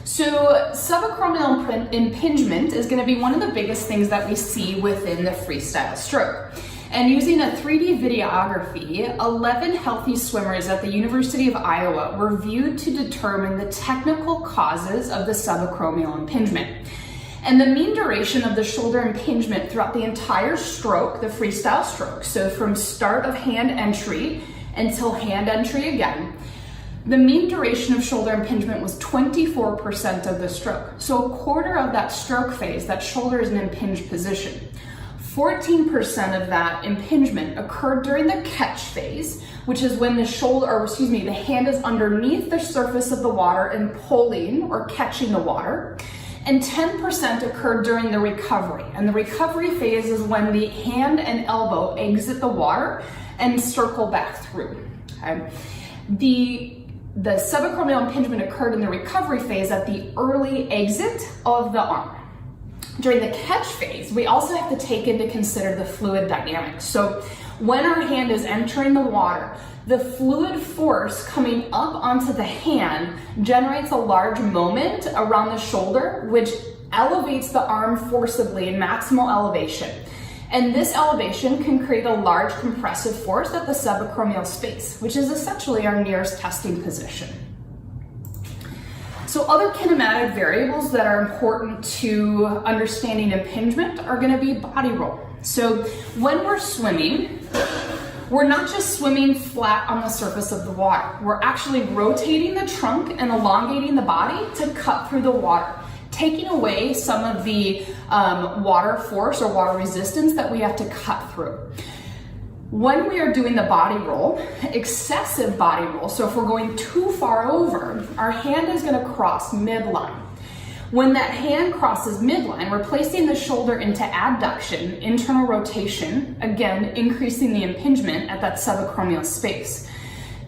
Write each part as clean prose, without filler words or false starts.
So subacromial impingement is going to be one of the biggest things that we see within the freestyle stroke. And using a 3D videography, 11 healthy swimmers at the University of Iowa were viewed to determine the technical causes of the subacromial impingement. And the mean duration of the shoulder impingement throughout the entire stroke, the freestyle stroke, so from start of hand entry until hand entry again, the mean duration of shoulder impingement was 24% of the stroke. So a quarter of that stroke phase, that shoulder is in impinged position. 14% of that impingement occurred during the catch phase, which is when the the hand is underneath the surface of the water and pulling or catching the water. And 10% occurred during the recovery. And the recovery phase is when the hand and elbow exit the water and circle back through. Okay? The subacromial impingement occurred in the recovery phase at the early exit of the arm. During the catch phase, we also have to take into consider the fluid dynamics. So when our hand is entering the water, the fluid force coming up onto the hand generates a large moment around the shoulder, which elevates the arm forcibly in maximal elevation. And this elevation can create a large compressive force at the subacromial space, which is essentially our nearest testing position. So other kinematic variables that are important to understanding impingement are going to be body roll. So when we're swimming, we're not just swimming flat on the surface of the water. We're actually rotating the trunk and elongating the body to cut through the water, taking away some of the water force or water resistance that we have to cut through. When we are doing the body roll, excessive body roll, so if we're going too far over, our hand is going to cross midline. When that hand crosses midline, we're placing the shoulder into abduction, internal rotation, again, increasing the impingement at that subacromial space.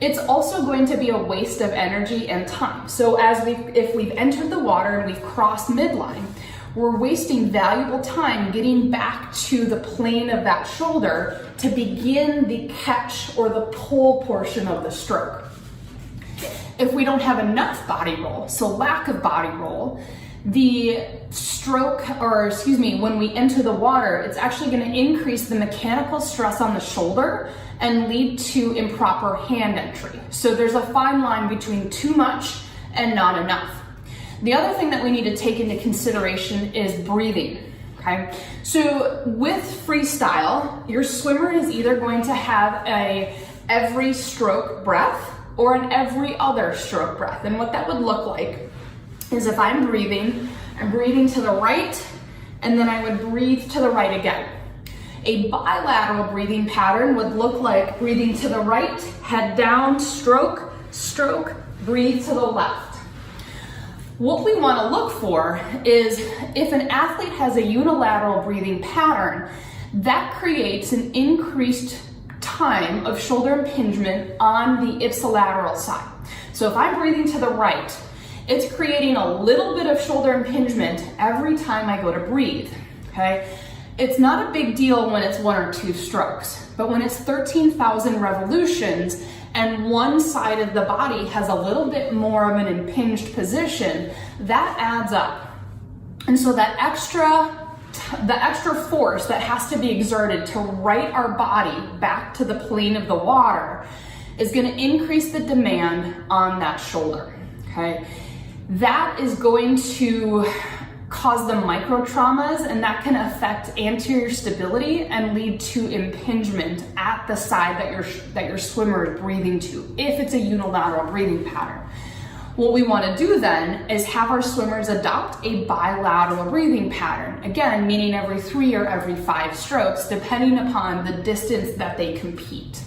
It's also going to be a waste of energy and time. So if we've entered the water and we've crossed midline, we're wasting valuable time getting back to the plane of that shoulder to begin the catch or the pull portion of the stroke. If we don't have enough body roll, so lack of body roll, the stroke, when we enter the water, it's actually going to increase the mechanical stress on the shoulder and lead to improper hand entry. So there's a fine line between too much and not enough. The other thing that we need to take into consideration is breathing, okay? So with freestyle, your swimmer is either going to have a every stroke breath or an every other stroke breath. And what that would look like is if I'm breathing to the right, and then I would breathe to the right again. A bilateral breathing pattern would look like breathing to the right, head down, stroke, stroke, breathe to the left. What we want to look for is if an athlete has a unilateral breathing pattern, that creates an increased time of shoulder impingement on the ipsilateral side. So if I'm breathing to the right, it's creating a little bit of shoulder impingement every time I go to breathe, okay? It's not a big deal when it's 1 or 2 strokes, but when it's 13,000 revolutions and one side of the body has a little bit more of an impinged position, that adds up. And so that the extra force that has to be exerted to right our body back to the plane of the water is going to increase the demand on that shoulder, okay? That is going to cause the micro traumas, and that can affect anterior stability and lead to impingement at the side that your swimmer is breathing to, if it's a unilateral breathing pattern. What we want to do then is have our swimmers adopt a bilateral breathing pattern, again, meaning every 3 or every 5 strokes, depending upon the distance that they compete.